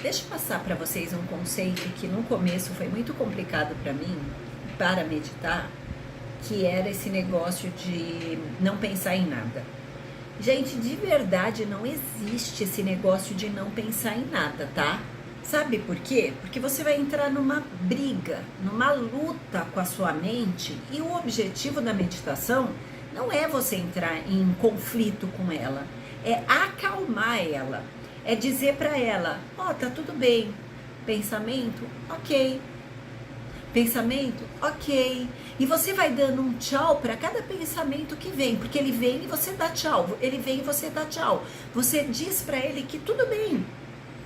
Deixa eu passar para vocês um conceito que no começo foi muito complicado para mim, para meditar, que era esse negócio de não pensar em nada. Gente, de verdade não existe esse negócio de não pensar em nada, tá? Sabe por quê? Porque você vai entrar numa briga, numa luta com a sua mente, e o objetivo da meditação não é você entrar em conflito com ela, é acalmar ela, é dizer para ela, ó, tá tudo bem, pensamento, ok, pensamento, ok, e você vai dando um tchau para cada pensamento que vem, porque ele vem e você dá tchau, ele vem e você dá tchau, você diz para ele que tudo bem,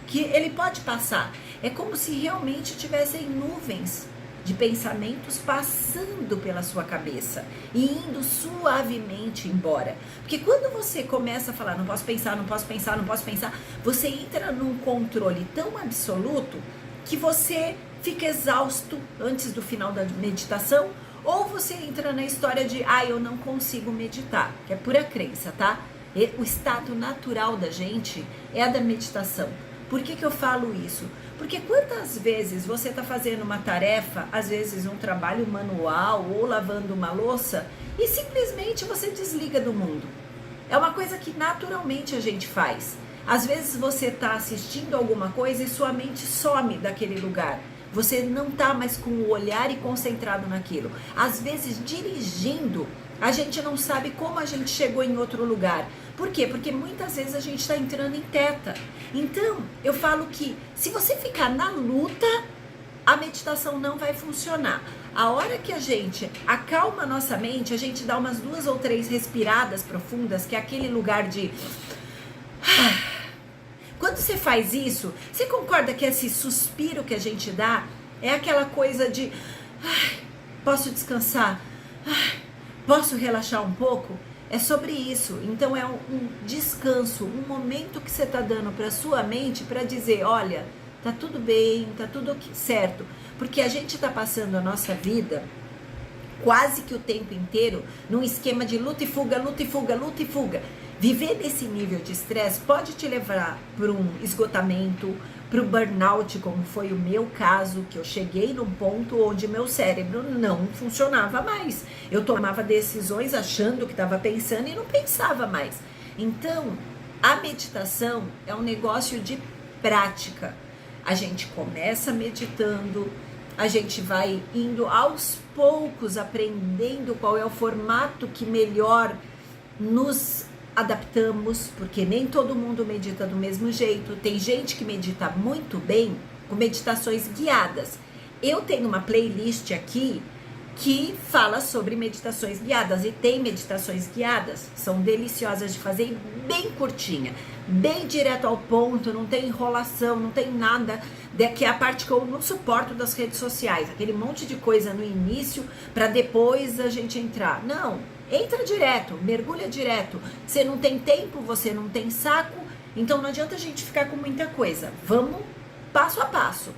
que ele pode passar. É como se realmente tivessem nuvens de pensamentos passando pela sua cabeça e indo suavemente embora. Porque quando você começa a falar, não posso pensar, não posso pensar, não posso pensar, você entra num controle tão absoluto que você fica exausto antes do final da meditação, ou você entra na história de, eu não consigo meditar, que é pura crença, tá? E o estado natural da gente é a da meditação. Por que eu falo isso? Porque quantas vezes você está fazendo uma tarefa, às vezes um trabalho manual ou lavando uma louça, e simplesmente você desliga do mundo. É uma coisa que naturalmente a gente faz. Às vezes você está assistindo alguma coisa e sua mente some daquele lugar. Você não está mais com o olhar e concentrado naquilo. Às vezes dirigindo, a gente não sabe como a gente chegou em outro lugar. Por quê? Porque muitas vezes a gente está entrando em teta. Então, eu falo que se você ficar na luta, a meditação não vai funcionar. A hora que a gente acalma a nossa mente, a gente dá umas 2 ou 3 respiradas profundas, que é aquele lugar de... Quando você faz isso, você concorda que esse suspiro que a gente dá é aquela coisa de... posso descansar? Posso relaxar um pouco? É sobre isso. Então é um descanso, um momento que você está dando para sua mente para dizer, olha, tá tudo bem, tá tudo certo. Porque a gente está passando a nossa vida quase que o tempo inteiro num esquema de luta e fuga, luta e fuga, luta e fuga. Viver nesse nível de estresse pode te levar para um esgotamento, para o burnout, como foi o meu caso, que eu cheguei num ponto onde meu cérebro não funcionava mais. Eu tomava decisões achando que estava pensando e não pensava mais. Então, a meditação é um negócio de prática. A gente começa meditando, a gente vai indo aos poucos aprendendo qual é o formato que melhor nos adaptamos, porque nem todo mundo medita do mesmo jeito. Tem gente que medita muito bem com meditações guiadas. Eu tenho uma playlist aqui que fala sobre meditações guiadas, e tem meditações guiadas, são deliciosas de fazer e bem curtinha, bem direto ao ponto, não tem enrolação, não tem nada, que é a parte que eu não suporto das redes sociais, aquele monte de coisa no início para depois a gente entrar. Não, entra direto, mergulha direto. Você não tem tempo, você não tem saco, então não adianta a gente ficar com muita coisa. Vamos passo a passo.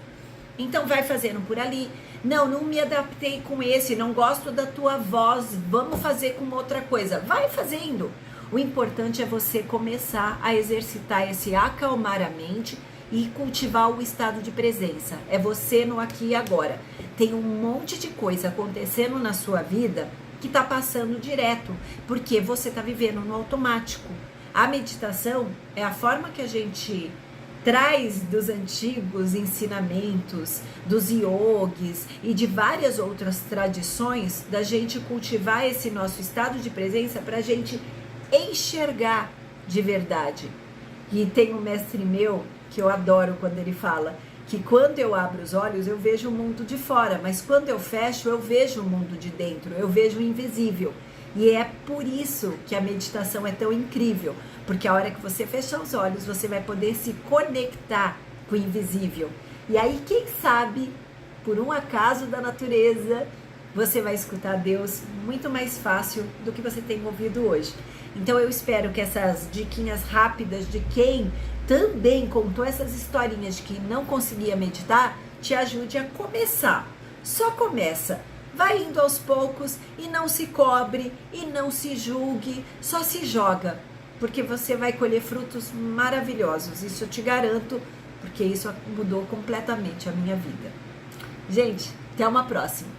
Então vai fazendo por ali. Não me adaptei com esse, não gosto da tua voz, vamos fazer com outra coisa. Vai fazendo. O importante é você começar a exercitar esse acalmar a mente e cultivar o estado de presença. É você no aqui e agora. Tem um monte de coisa acontecendo na sua vida que está passando direto, porque você está vivendo no automático. A meditação é a forma que a gente traz dos antigos ensinamentos, dos yogis e de várias outras tradições, da gente cultivar esse nosso estado de presença para a gente enxergar de verdade. E tem um mestre meu, que eu adoro quando ele fala, que quando eu abro os olhos eu vejo o mundo de fora, mas quando eu fecho eu vejo o mundo de dentro, eu vejo o invisível. E é por isso que a meditação é tão incrível, porque a hora que você fechar os olhos, você vai poder se conectar com o invisível. E aí, quem sabe, por um acaso da natureza, você vai escutar Deus muito mais fácil do que você tem ouvido hoje. Então eu espero que essas diquinhas rápidas de quem também contou essas historinhas de que não conseguia meditar, te ajude a começar. Só começa. Vai indo aos poucos e não se cobre e não se julgue, só se joga, porque você vai colher frutos maravilhosos, isso eu te garanto, porque isso mudou completamente a minha vida. Gente, até uma próxima.